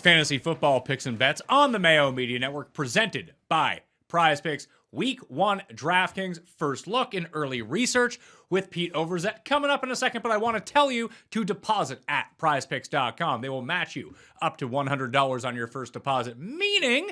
Fantasy Football Picks and Bets on the Mayo Media Network, presented by Prize Picks. Week 1 DraftKings first look and early research with Pete Overzet coming up in a second, but I want to tell you to deposit at prizepicks.com. They will match you up to $100 on your first deposit, meaning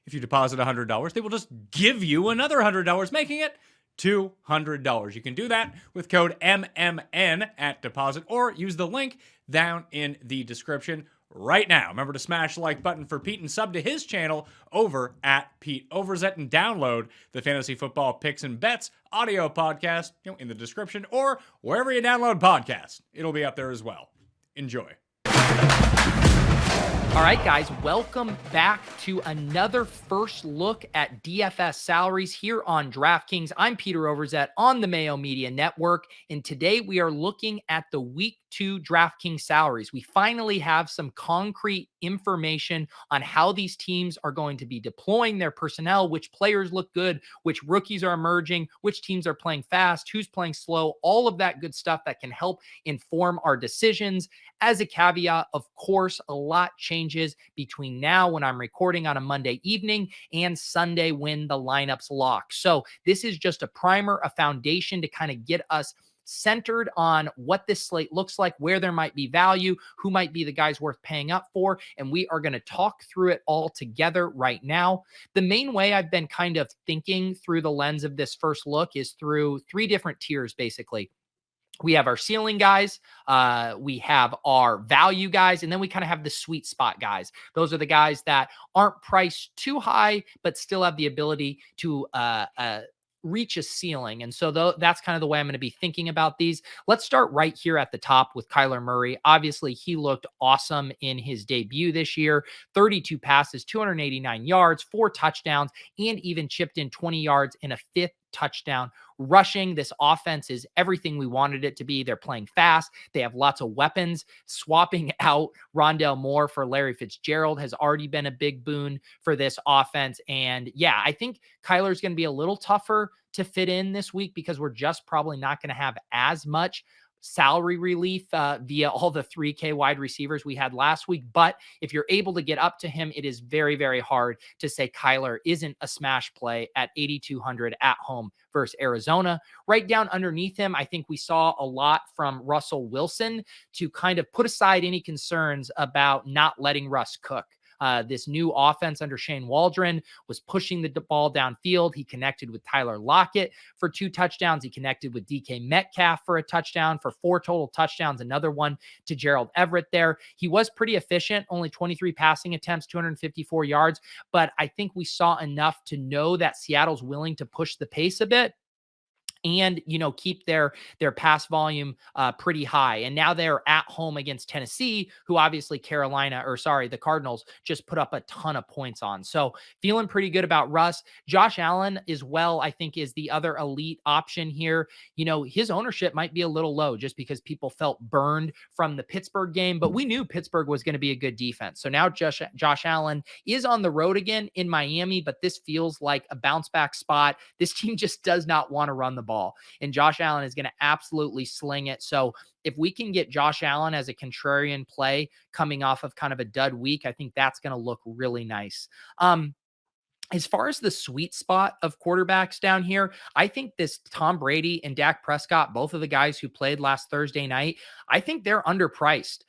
if you deposit $100, they will just give you another $100, making it $200. You can do that with code MMN at deposit or use the link down in the description right now. Remember to smash the like button for Pete and sub to his channel over at Pete Overzet and download the Fantasy Football Picks and Bets audio podcast in the description or wherever you download podcasts. It'll be up there as well. Enjoy. All right, guys, welcome back to another first look at DFS salaries here on DraftKings. I'm Peter Overzet on the Mayo Media Network, and today we are looking at the Week 2 DraftKings salaries. We finally have some concrete information on how these teams are going to be deploying their personnel, which players look good, which rookies are emerging, which teams are playing fast, who's playing slow, all of that good stuff that can help inform our decisions. As a caveat, of course, a lot changes between now when I'm recording on a Monday evening and Sunday when the lineups lock. So this is just a primer, a foundation to kind of get us centered on what this slate looks like, where there might be value, who might be the guys worth paying up for, and we are going to talk through it all together right now. The main way I've been kind of thinking through the lens of this first look is through 3 different tiers, basically. We have our ceiling guys, we have our value guys, and then we kind of have the sweet spot guys. Those are the guys that aren't priced too high, but still have the ability to reach a ceiling. And so that's kind of the way I'm going to be thinking about these. Let's start right here at the top with Kyler Murray. Obviously, he looked awesome in his debut this year. 32 passes, 289 yards, 4 touchdowns, and even chipped in 20 yards in a 5th touchdown rushing. This offense is everything we wanted it to be. They're playing fast. They have lots of weapons. Swapping out Rondale Moore for Larry Fitzgerald has already been a big boon for this offense. And yeah, I think Kyler's going to be a little tougher to fit in this week because we're just probably not going to have as much salary relief via all the 3K wide receivers we had last week. But if you're able to get up to him, it is very, very hard to say Kyler isn't a smash play at 8,200 at home versus Arizona. Right down underneath him, I think we saw a lot from Russell Wilson to kind of put aside any concerns about not letting Russ cook. This new offense under Shane Waldron was pushing the ball downfield. He connected with Tyler Lockett for 2 touchdowns. He connected with DK Metcalf for a touchdown, for 4 total touchdowns, another one to Gerald Everett there. He was pretty efficient, only 23 passing attempts, 254 yards, but I think we saw enough to know that Seattle's willing to push the pace a bit and, keep their pass volume pretty high. And now they're at home against Tennessee, who obviously the Cardinals just put up a ton of points on. So feeling pretty good about Russ. Josh Allen as well, I think, is the other elite option here. His ownership might be a little low just because people felt burned from the Pittsburgh game, but we knew Pittsburgh was going to be a good defense. So now Josh Allen is on the road again in Miami, but this feels like a bounce back spot. This team just does not want to run the ball. And Josh Allen is going to absolutely sling it. So if we can get Josh Allen as a contrarian play coming off of kind of a dud week, I think that's going to look really nice. As far as the sweet spot of quarterbacks down here, I think this Tom Brady and Dak Prescott, both of the guys who played last Thursday night, I think they're underpriced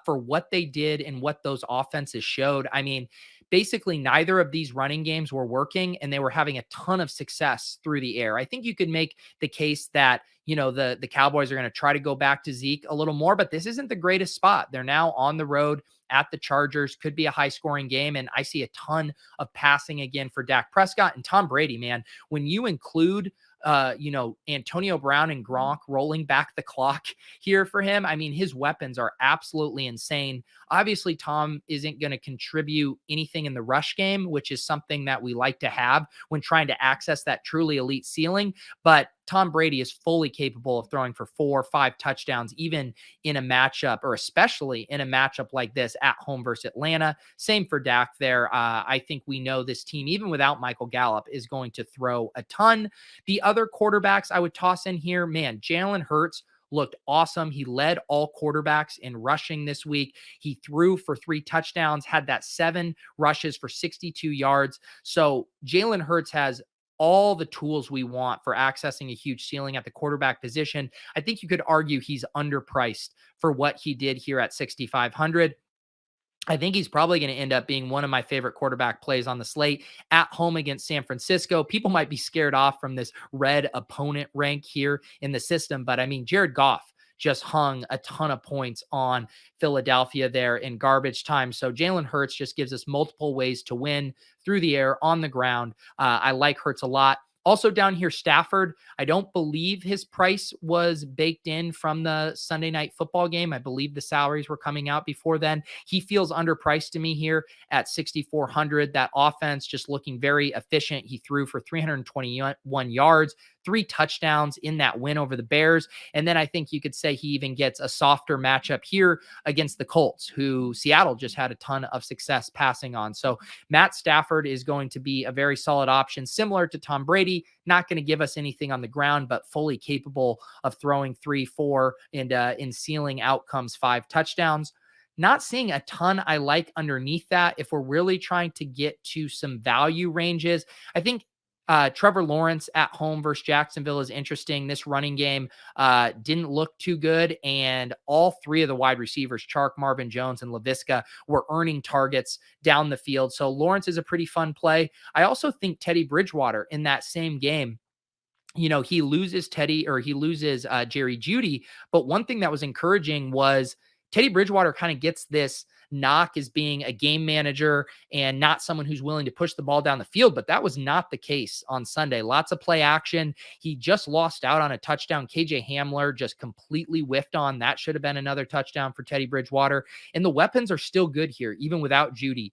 for what they did and what those offenses showed. I mean, basically neither of these running games were working and they were having a ton of success through the air. I think you could make the case that, the Cowboys are going to try to go back to Zeke a little more, but this isn't the greatest spot. They're now on the road at the Chargers, could be a high scoring game. And I see a ton of passing again for Dak Prescott and Tom Brady, man. When you include Antonio Brown and Gronk rolling back the clock here for him, I mean, his weapons are absolutely insane. Obviously, Tom isn't going to contribute anything in the rush game, which is something that we like to have when trying to access that truly elite ceiling. But Tom Brady is fully capable of throwing for 4 or 5 touchdowns, even in a matchup, or especially in a matchup like this at home versus Atlanta. Same for Dak there. I think we know this team, even without Michael Gallup, is going to throw a ton. The other quarterbacks I would toss in here, man, Jalen Hurts looked awesome. He led all quarterbacks in rushing this week. He threw for 3 touchdowns, had that 7 rushes for 62 yards. So Jalen Hurts has all the tools we want for accessing a huge ceiling at the quarterback position. I think you could argue he's underpriced for what he did here at 6,500. I think he's probably going to end up being one of my favorite quarterback plays on the slate at home against San Francisco. People might be scared off from this red opponent rank here in the system, but I mean, Jared Goff just hung a ton of points on Philadelphia there in garbage time. So Jalen Hurts just gives us multiple ways to win through the air, on the ground. I like Hurts a lot. Also down here, Stafford, I don't believe his price was baked in from the Sunday night football game. I believe the salaries were coming out before then. He feels underpriced to me here at 6,400. That offense just looking very efficient. He threw for 321 yards, 3 touchdowns in that win over the Bears. And then I think you could say he even gets a softer matchup here against the Colts, who Seattle just had a ton of success passing on. So Matt Stafford is going to be a very solid option, similar to Tom Brady, not going to give us anything on the ground, but fully capable of throwing 3, 4, and in ceiling outcomes 5 touchdowns. Not seeing a ton I like underneath that. If we're really trying to get to some value ranges, I think Trevor Lawrence at home versus Jacksonville is interesting. This running game didn't look too good, and all 3 of the wide receivers, Chark, Marvin Jones, and LaVisca, were earning targets down the field. So Lawrence is a pretty fun play. I also think Teddy Bridgewater in that same game, he loses Jerry Jeudy, but one thing that was encouraging was Teddy Bridgewater kind of gets this knock as being a game manager and not someone who's willing to push the ball down the field, but that was not the case on Sunday. Lots of play action. He just lost out on a touchdown. KJ Hamler just completely whiffed on. That should have been another touchdown for Teddy Bridgewater. And the weapons are still good here, even without Jeudy.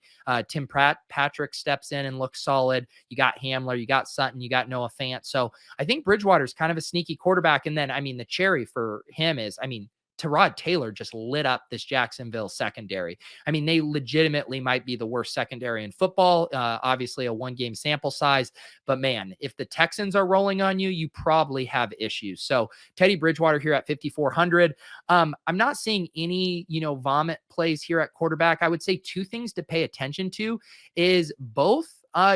Tim Patrick steps in and looks solid. You got Hamler, you got Sutton, you got Noah Fant. So I think Bridgewater's kind of a sneaky quarterback. And then, the cherry for him is, Tyrod Taylor just lit up this Jacksonville secondary. They legitimately might be the worst secondary in football. Obviously a 1-game sample size, but man, if the Texans are rolling on you, you probably have issues. So Teddy Bridgewater here at 5,400. I'm not seeing any, vomit plays here at quarterback. I would say 2 things to pay attention to is both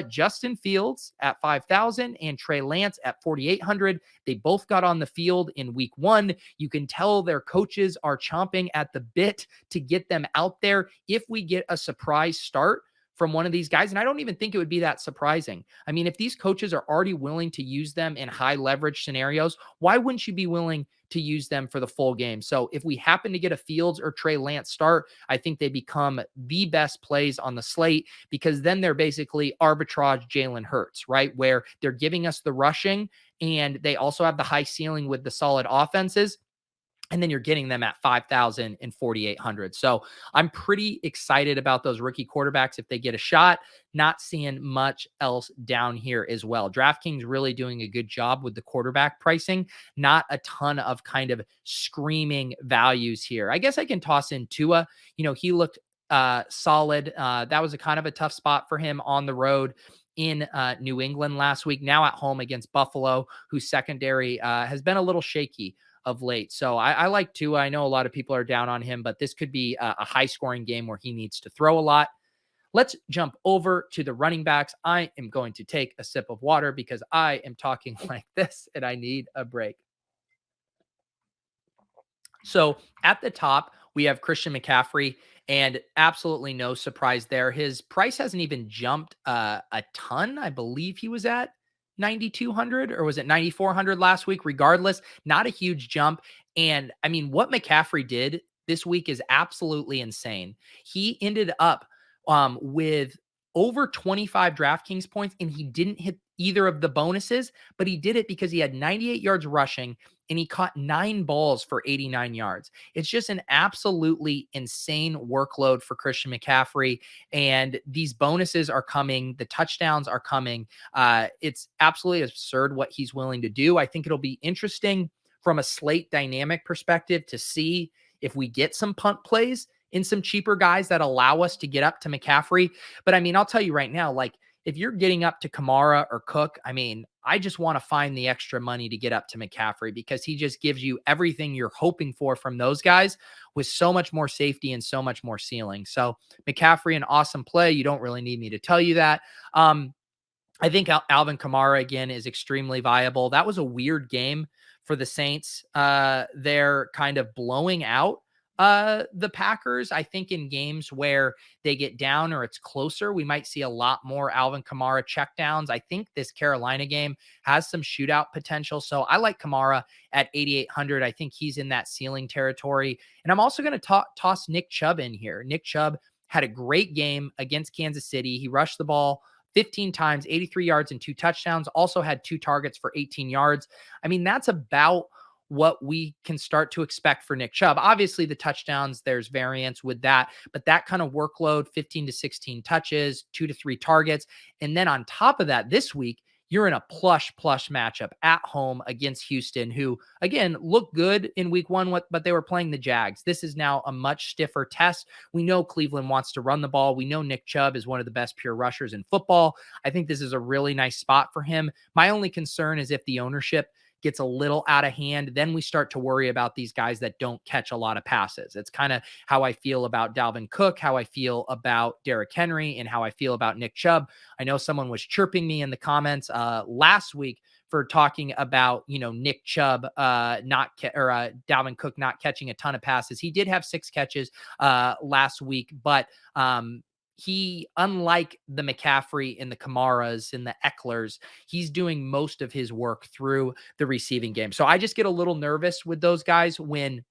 Justin Fields at 5,000 and Trey Lance at 4,800. They both got on the field in week 1. You can tell their coaches are chomping at the bit to get them out there. If we get a surprise start from one of these guys, and I don't even think it would be that surprising. If these coaches are already willing to use them in high leverage scenarios, why wouldn't you be willing to use them for the full game? So if we happen to get a Fields or Trey Lance start, I think they become the best plays on the slate, because then they're basically arbitrage Jalen Hurts, right? Where they're giving us the rushing and they also have the high ceiling with the solid offenses. And then you're getting them at 5,000 and 4,800. So I'm pretty excited about those rookie quarterbacks if they get a shot. Not seeing much else down here as well. DraftKings really doing a good job with the quarterback pricing. Not a ton of kind of screaming values here. I guess I can toss in Tua. He looked solid. That was a kind of a tough spot for him on the road in New England last week. Now at home against Buffalo, whose secondary has been a little shaky of late. So I like Tua. I know a lot of people are down on him, but this could be a high scoring game where he needs to throw a lot. Let's jump over to the running backs. I am going to take a sip of water because I am talking like this and I need a break. So at the top, we have Christian McCaffrey, and absolutely no surprise there. His price hasn't even jumped a ton. I believe he was at 9,200 or was it 9,400 last week? Regardless, not a huge jump. And what McCaffrey did this week is absolutely insane. He ended up with over 25 DraftKings points, and he didn't hit either of the bonuses, but he did it because he had 98 yards rushing and he caught 9 balls for 89 yards. It's just an absolutely insane workload for Christian McCaffrey. And these bonuses are coming. The touchdowns are coming. It's absolutely absurd what he's willing to do. I think it'll be interesting from a slate dynamic perspective to see if we get some punt plays in some cheaper guys that allow us to get up to McCaffrey. But I'll tell you right now, if you're getting up to Kamara or Cook, I mean, I just want to find the extra money to get up to McCaffrey because he just gives you everything you're hoping for from those guys with so much more safety and so much more ceiling. So McCaffrey, an awesome play. You don't really need me to tell you that. I think Alvin Kamara, again, is extremely viable. That was a weird game for the Saints. They're kind of blowing out the Packers. I think in games where they get down or it's closer, we might see a lot more Alvin Kamara checkdowns. I think this Carolina game has some shootout potential. So I like Kamara at 8,800. I think he's in that ceiling territory. And I'm also going to toss Nick Chubb in here. Nick Chubb had a great game against Kansas City. He rushed the ball 15 times, 83 yards and 2 touchdowns, also had 2 targets for 18 yards. I mean, that's about what we can start to expect for Nick Chubb. Obviously, the touchdowns, there's variance with that, but that kind of workload, 15 to 16 touches, 2 to 3 targets. And then on top of that, this week, you're in a plush matchup at home against Houston, who, again, looked good in week 1, but they were playing the Jags. This is now a much stiffer test. We know Cleveland wants to run the ball. We know Nick Chubb is one of the best pure rushers in football. I think this is a really nice spot for him. My only concern is if the ownership gets a little out of hand, then we start to worry about these guys that don't catch a lot of passes. It's kind of how I feel about Dalvin Cook, how I feel about Derrick Henry, and how I feel about Nick Chubb. I know someone was chirping me in the comments last week for talking about, Nick Chubb Dalvin Cook not catching a ton of passes. He did have 6 catches last week, but he, unlike the McCaffrey and the Kamaras and the Ecklers, he's doing most of his work through the receiving game. So I just get a little nervous with those guys when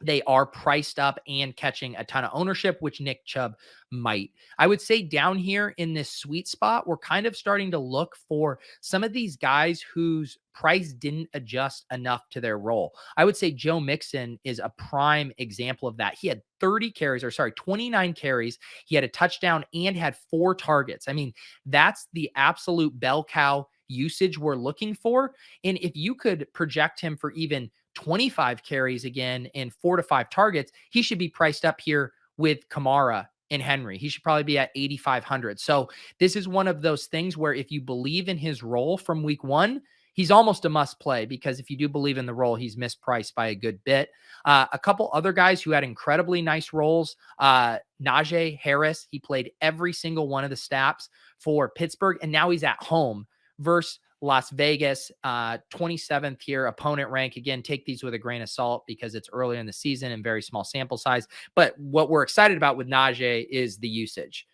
they are priced up and catching a ton of ownership, which Nick Chubb might. I would say down here in this sweet spot, we're kind of starting to look for some of these guys whose price didn't adjust enough to their role. I would say Joe Mixon is a prime example of that. He had 29 carries. He had a touchdown and had 4 targets. I mean, that's the absolute bell cow usage we're looking for. And if you could project him for even 25 carries again and 4 to 5 targets, he should be priced up here with Kamara and Henry. He should probably be at 8,500. So this is one of those things where if you believe in his role from week 1, he's almost a must play, because if you do believe in the role, he's mispriced by a good bit. A couple other guys who had incredibly nice roles, Najee Harris, he played every single one of the snaps for Pittsburgh, and now he's at home versus Las Vegas, 27th here, opponent rank. Again, take these with a grain of salt because it's early in the season and very small sample size. But what we're excited about with Najee is the usage.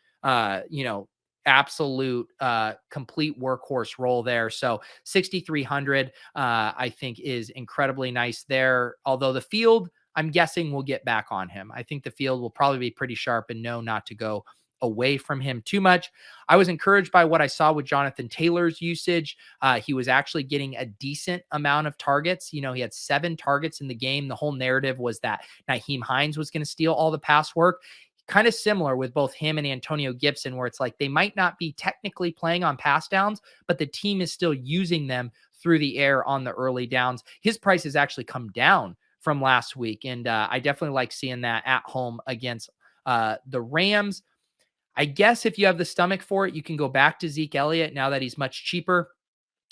Absolute complete workhorse role there. So 6,300, I think is incredibly nice there. Although the field, I'm guessing, will get back on him. I think the field will probably be pretty sharp and know not to go away from him too much. I was encouraged by what I saw with Jonathan Taylor's usage. He was actually getting a decent amount of targets. He had 7 targets in the game. The whole narrative was that Nyheim Hines was going to steal all the pass work. Kind of similar with both him and Antonio Gibson, where it's like they might not be technically playing on pass downs, but the team is still using them through the air on the early downs. His price has actually come down from last week, and I definitely like seeing that at home against the Rams. I guess if you have the stomach for it, you can go back to Zeke Elliott now that he's much cheaper.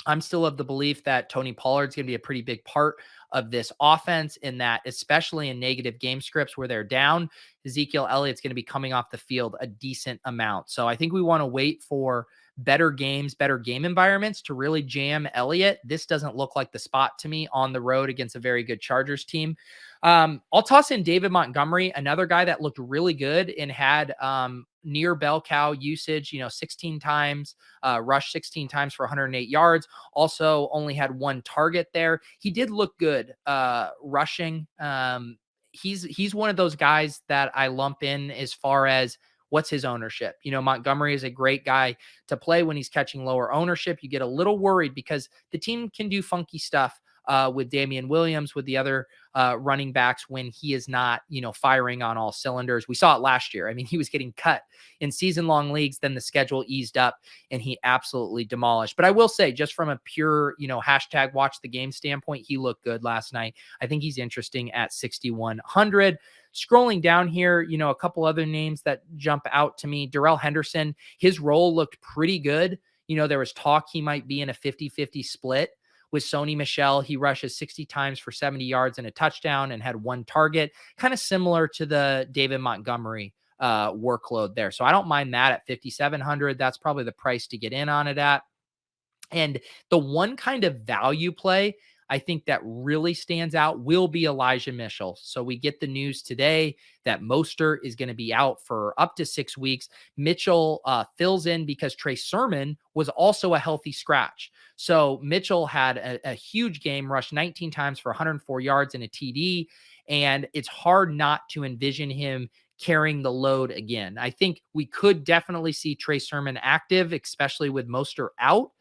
I'm still of the belief that Tony Pollard's going to be a pretty big part of this offense, in that, especially in negative game scripts where they're down, Ezekiel Elliott's going to be coming off the field a decent amount. So I think we want to wait for better games, better game environments to really jam Elliott. This doesn't look like the spot to me on the road against a very good Chargers team. I'll toss in David Montgomery, another guy that looked really good and had near bell cow usage, 16 times, rushed 16 times for 108 yards. Also only had 1 target there. He did look good rushing. He's one of those guys that I lump in as far as what's his ownership. Montgomery is a great guy to play when he's catching lower ownership. You get a little worried because the team can do funky stuff with Damian Williams, with the other running backs when he is not, firing on all cylinders. We saw it last year. I mean, he was getting cut in season-long leagues. Then the schedule eased up and he absolutely demolished. But I will say, just from a pure, hashtag watch the game standpoint, he looked good last night. I think he's interesting at 6,100. Scrolling down here, a couple other names that jump out to me. Darrell Henderson, his role looked pretty good. There was talk he might be in a 50-50 split with Sony Michel. He rushes 60 times for 70 yards and a touchdown and had one target, kind of similar to the David Montgomery workload there. So I don't mind that at 5,700. That's probably the price to get in on it at. And the one kind of value play I think that really stands out will be Elijah Mitchell. So we get the news today that Mostert is going to be out for up to 6 weeks. Mitchell fills in because Trey Sermon was also a healthy scratch. So Mitchell had a huge game, rushed 19 times for 104 yards and a TD. And it's hard not to envision him carrying the load again. I think we could definitely see Trey Sermon active, especially with Mostert out.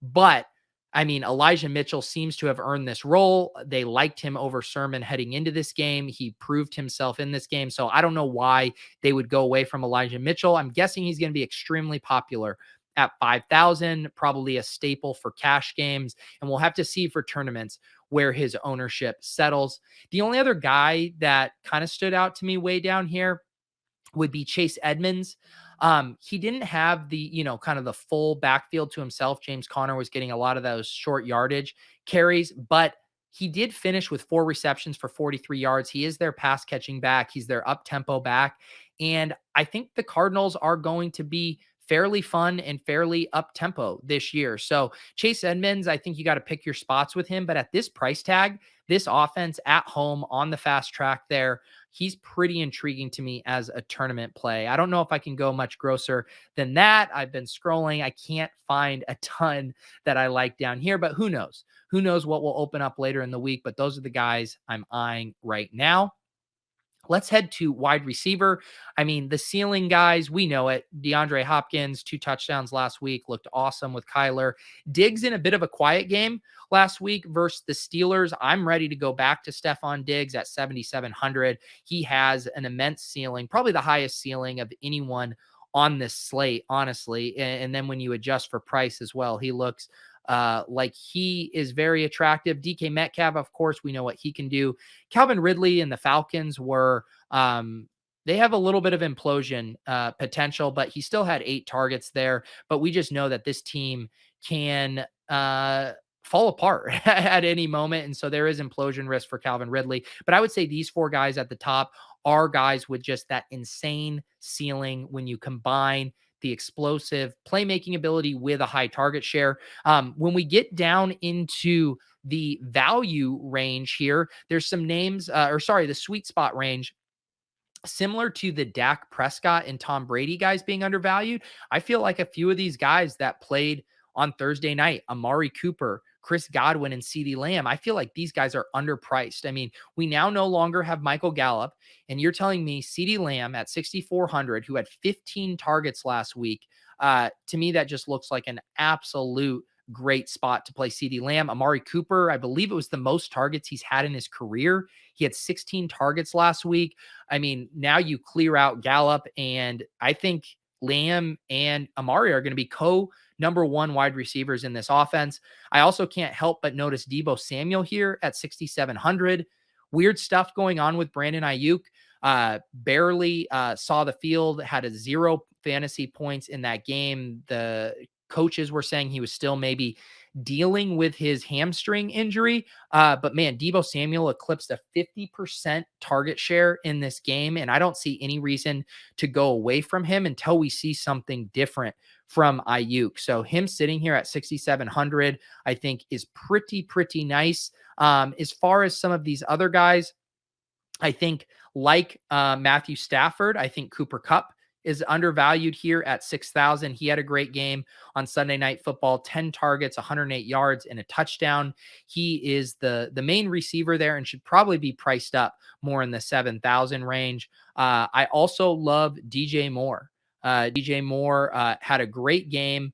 But I mean, Elijah Mitchell seems to have earned this role. They liked him over Sermon heading into this game. He proved himself in this game. So I don't know why they would go away from Elijah Mitchell. I'm guessing he's going to be extremely popular at 5,000, probably a staple for cash games. And we'll have to see for tournaments where his ownership settles. The only other guy that kind of stood out to me way down here would be Chase Edmonds. He didn't have the, kind of the full backfield to himself. James Conner was getting a lot of those short yardage carries, but he did finish with 4 receptions for 43 yards. He is their pass catching back. He's their up tempo back. And I think the Cardinals are going to be fairly fun and fairly up tempo this year. So Chase Edmonds, I think you got to pick your spots with him, but at this price tag, this offense at home on the fast track there, he's pretty intriguing to me as a tournament play. I don't know if I can go much grosser than that. I've been scrolling. I can't find a ton that I like down here, but who knows? Who knows what will open up later in the week, but those are the guys I'm eyeing right now. Let's head to wide receiver. I mean, the ceiling guys, we know it. DeAndre Hopkins, 2 touchdowns last week, looked awesome with Kyler. Diggs in a bit of a quiet game last week versus the Steelers. I'm ready to go back to Stephon Diggs at 7,700. He has an immense ceiling, probably the highest ceiling of anyone on this slate, honestly. And then when you adjust for price as well, he looks like he is very attractive. DK Metcalf, of course, we know what he can do. Calvin Ridley and the Falcons were, they have a little bit of implosion potential, but he still had 8 targets there. But we just know that this team can fall apart at any moment. And so there is implosion risk for Calvin Ridley. But I would say these 4 guys at the top are guys with just that insane ceiling when you combine the explosive playmaking ability with a high target share. When we get down into the value range here, there's some names, the sweet spot range, similar to the Dak Prescott and Tom Brady guys being undervalued. I feel like a few of these guys that played on Thursday night, Amari Cooper, Chris Godwin, and CeeDee Lamb, I feel like these guys are underpriced. I mean, we now no longer have Michael Gallup, and you're telling me CeeDee Lamb at 6,400, who had 15 targets last week, to me, that just looks like an absolute great spot to play CeeDee Lamb. Amari Cooper, I believe it was the most targets he's had in his career. He had 16 targets last week. I mean, now you clear out Gallup, and I think Lamb and Amari are going to be number 1 wide receivers in this offense. I also can't help but notice Deebo Samuel here at 6,700. Weird stuff going on with Brandon Ayuk. Barely saw the field, had a 0 fantasy points in that game. The coaches were saying he was still maybe dealing with his hamstring injury. But man, Deebo Samuel eclipsed a 50% target share in this game. And I don't see any reason to go away from him until we see something different from Ayuk. So him sitting here at 6,700, I think is pretty nice. As far as some of these other guys, I think like Matthew Stafford, I think Cooper Kupp is undervalued here at 6,000. He had a great game on Sunday Night Football, 10 targets, 108 yards, and a touchdown. He is the main receiver there and should probably be priced up more in the 7,000 range. I also love DJ Moore. DJ Moore had a great game.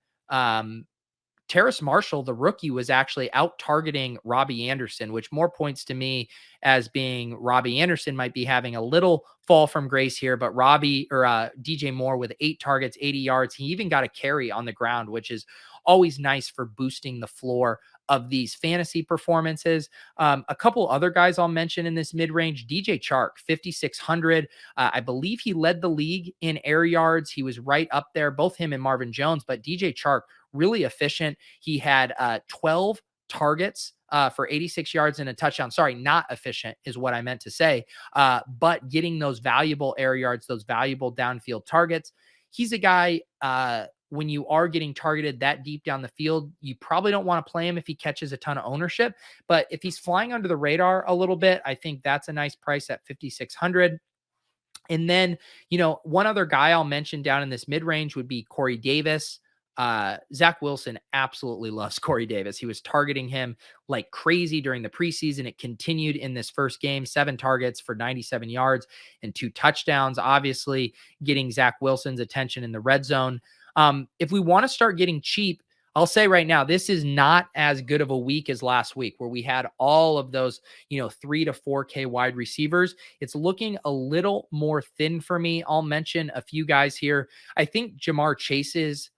Terrace Marshall, the rookie, was actually out targeting Robbie Anderson, which more points to me as being Robbie Anderson might be having a little fall from grace here, but DJ Moore with 8 targets, 80 yards. He even got a carry on the ground, which is always nice for boosting the floor of these fantasy performances. A couple other guys I'll mention in this mid-range: DJ Chark, 5,600. I believe he led the league in air yards. He was right up there, both him and Marvin Jones, but DJ Chark, really efficient. He had 12 targets for 86 yards and a touchdown. Sorry, not efficient is what I meant to say, but getting those valuable air yards, those valuable downfield targets. He's a guy, when you are getting targeted that deep down the field, you probably don't want to play him if he catches a ton of ownership. But if he's flying under the radar a little bit, I think that's a nice price at 5,600. And then, one other guy I'll mention down in this mid-range would be Corey Davis. Zach Wilson absolutely loves Corey Davis. He was targeting him like crazy during the preseason. It continued in this first game: 7 targets for 97 yards and 2 touchdowns, obviously getting Zach Wilson's attention in the red zone. If we want to start getting cheap, I'll say right now, this is not as good of a week as last week where we had all of those, 3 to 4K wide receivers. It's looking a little more thin for me. I'll mention a few guys here. I think Jamar Chase's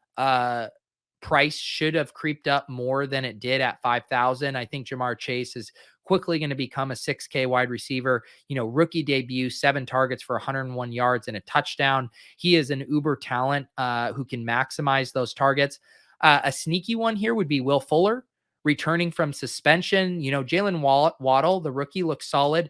price should have creeped up more than it did at 5,000. I think Jamar Chase is quickly going to become a 6K wide receiver. Rookie debut, 7 targets for 101 yards and a touchdown. He is an uber talent who can maximize those targets. A sneaky one here would be Will Fuller, returning from suspension. Jalen Waddle, the rookie, looks solid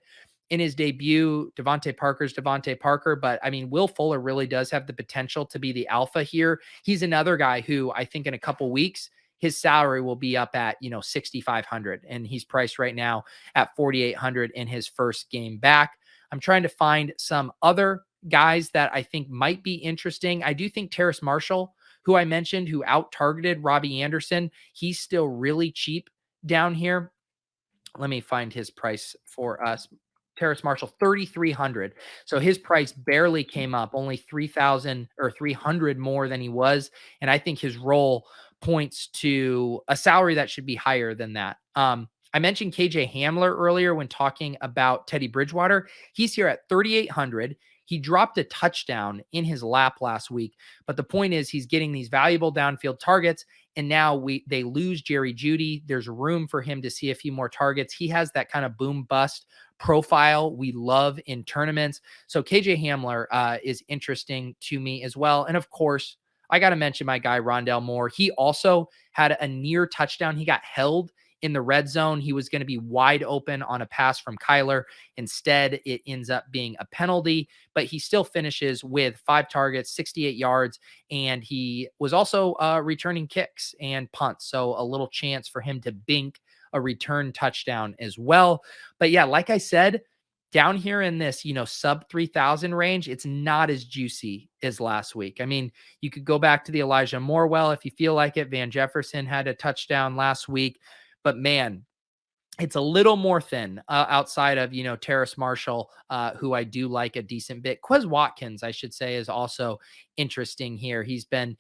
in his debut. Devontae Parker, but I mean, Will Fuller really does have the potential to be the alpha here. He's another guy who I think in a couple weeks, his salary will be up at, 6,500, and he's priced right now at 4,800 in his first game back. I'm trying to find some other guys that I think might be interesting. I do think Terrace Marshall, who I mentioned, who out-targeted Robbie Anderson, he's still really cheap down here. Let me find his price for us. Terrace Marshall, 3,300. So his price barely came up, only 3,000 or 300 more than he was. And I think his role points to a salary that should be higher than that. I mentioned KJ Hamler earlier when talking about Teddy Bridgewater. He's here at 3,800. He dropped a touchdown in his lap last week, but the point is he's getting these valuable downfield targets, and now they lose Jerry Jeudy. There's room for him to see a few more targets. He has that kind of boom bust profile we love in tournaments. So KJ Hamler is interesting to me as well. And of course, I got to mention my guy, Rondell Moore. He also had a near touchdown. He got held in the red zone. He was going to be wide open on a pass from Kyler. Instead, it ends up being a penalty, but he still finishes with 5 targets, 68 yards, and he was also returning kicks and punts. So a little chance for him to bink a return touchdown as well. But yeah, like I said, down here in this, sub 3,000 range, it's not as juicy as last week. I mean, you could go back to the Elijah Moore well if you feel like it. Van Jefferson had a touchdown last week. But man, it's a little more thin outside of, Terrace Marshall, who I do like a decent bit. Quez Watkins, I should say, is also interesting here. He's been,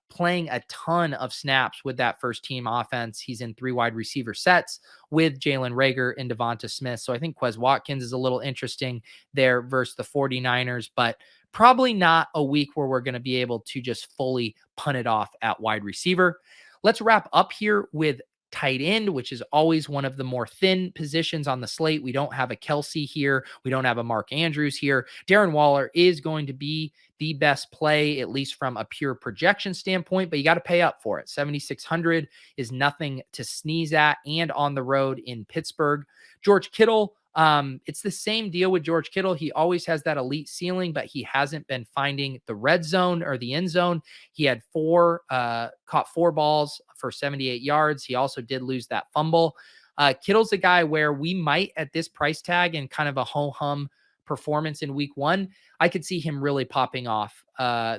playing a ton of snaps with that first team offense. He's in 3 wide receiver sets with Jalen Reagor and Devonta Smith. So I think Quez Watkins is a little interesting there versus the 49ers, but probably not a week where we're going to be able to just fully punt it off at wide receiver. Let's wrap up here with tight end, which is always one of the more thin positions on the slate. We don't have a Kelsey here. We don't have a Mark Andrews here. Darren Waller is going to be the best play, at least from a pure projection standpoint, but you got to pay up for it. 7,600 is nothing to sneeze at, and on the road in Pittsburgh. George Kittle, it's the same deal with George Kittle. He always has that elite ceiling, but he hasn't been finding the red zone or the end zone. He had caught 4 balls for 78 yards. He also did lose that fumble. Kittle's a guy where we might, at this price tag and kind of a ho-hum performance in week 1, I could see him really popping off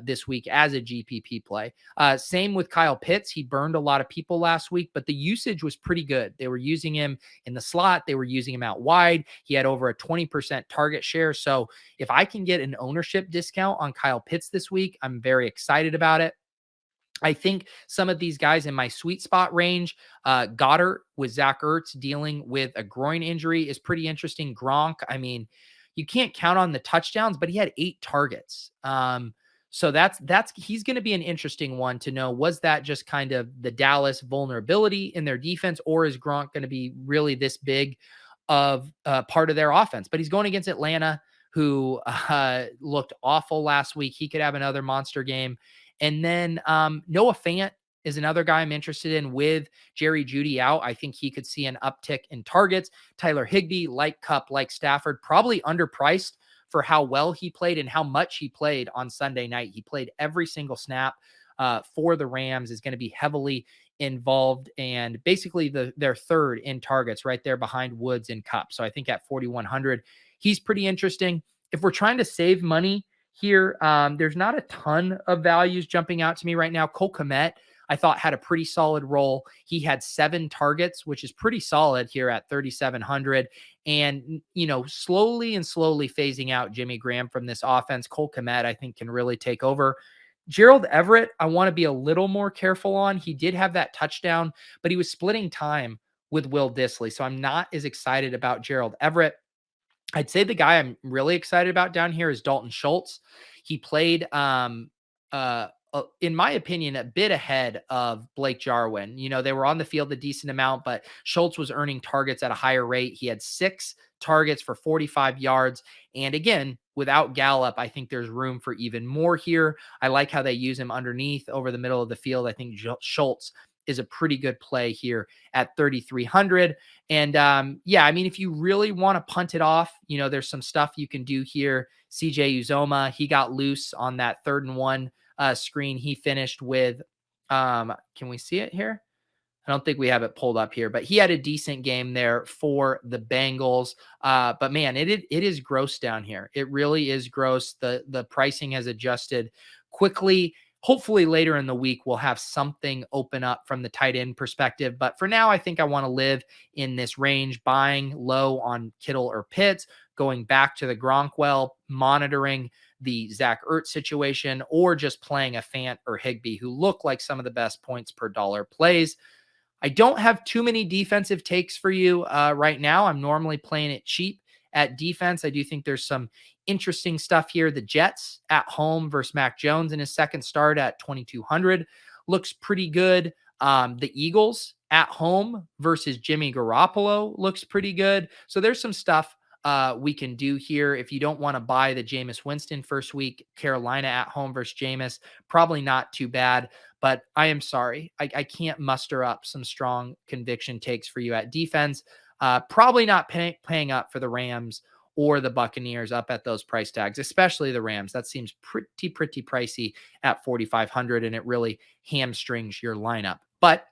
this week as a GPP play. Same with Kyle Pitts. He burned a lot of people last week, but the usage was pretty good. They were using him in the slot. They were using him out wide. He had over a 20% target share. So if I can get an ownership discount on Kyle Pitts this week, I'm very excited about it. I think some of these guys in my sweet spot range, Goddard with Zach Ertz dealing with a groin injury is pretty interesting. Gronk, I mean, you can't count on the touchdowns, but he had 8 targets. So that's he's going to be an interesting one to know. Was that just kind of the Dallas vulnerability in their defense, or is Gronk going to be really this big of part of their offense? But he's going against Atlanta, who looked awful last week. He could have another monster game. And then Noah Fant is another guy I'm interested in with Jerry Jeudy out. I think he could see an uptick in targets. Tyler Higbee, like Kupp, like Stafford, probably underpriced for how well he played and how much he played on Sunday night. He played every single snap for the Rams, is going to be heavily involved, and basically their third in targets, right there behind Woods and Kupp. So I think at 4,100, he's pretty interesting. If we're trying to save money here, there's not a ton of values jumping out to me right now. Cole Kmet, I thought, had a pretty solid role. He had 7 targets, which is pretty solid here at 3,700. And, slowly phasing out Jimmy Graham from this offense. Cole Kmet, I think, can really take over. Gerald Everett, I want to be a little more careful on. He did have that touchdown, but he was splitting time with Will Dissly. So I'm not as excited about Gerald Everett. I'd say the guy I'm really excited about down here is Dalton Schultz. He played, in my opinion, a bit ahead of Blake Jarwin. They were on the field a decent amount, but Schultz was earning targets at a higher rate. He had 6 targets for 45 yards. And again, without Gallup, I think there's room for even more here. I like how they use him underneath over the middle of the field. I think Schultz is a pretty good play here at 3,300. And if you really want to punt it off, there's some stuff you can do here. CJ Uzoma, he got loose on that 3rd and 1 screen. He finished with, can we see it here? I don't think we have it pulled up here, but he had a decent game there for the Bengals. But man, it is gross down here. It really is gross. The pricing has adjusted quickly. Hopefully later in the week, we'll have something open up from the tight end perspective. But for now, I think I want to live in this range, buying low on Kittle or Pitts, going back to the Gronk well, monitoring the Zach Ertz situation, or just playing a Fant or Higbee, who look like some of the best points per dollar plays. I don't have too many defensive takes for you right now. I'm normally playing it cheap at defense. I do think there's some interesting stuff here. The Jets at home versus Mac Jones in his second start at 2,200 looks pretty good. The Eagles at home versus Jimmy Garoppolo looks pretty good. So there's some stuff we can do here. If you don't want to buy the Jameis Winston first week, Carolina at home versus Jameis, probably not too bad. But I am sorry, I can't muster up some strong conviction takes for you at defense. Probably not paying up for the Rams or the Buccaneers up at those price tags, especially the Rams. That seems pretty pricey at 4,500, and it really hamstrings your lineup. But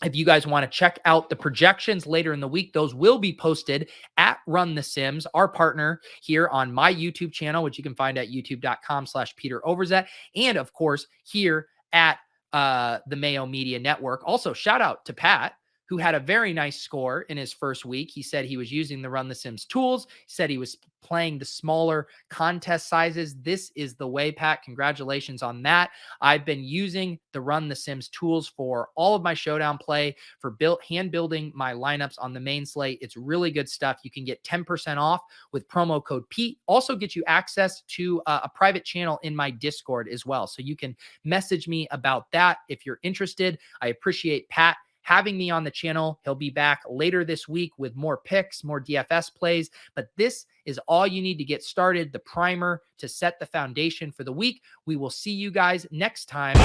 if you guys want to check out the projections later in the week, those will be posted at Run the Sims, our partner here on my YouTube channel, which you can find at youtube.com/Peter Overzet. And of course, here at the Mayo Media Network. Also, shout out to Pat, who had a very nice score in his first week. He said he was using the Run the Sims tools. He said he was playing the smaller contest sizes. This is the way, Pat. Congratulations on that. I've been using the Run the Sims tools for all of my showdown play, for hand building my lineups on the main slate. It's really good stuff. You can get 10% off with promo code Pete. Also get you access to a private channel in my Discord as well. So you can message me about that if you're interested. I appreciate Pat having me on the channel. He'll be back later this week with more picks, more DFS plays. But this is all you need to get started, the primer to set the foundation for the week. We will see you guys next time.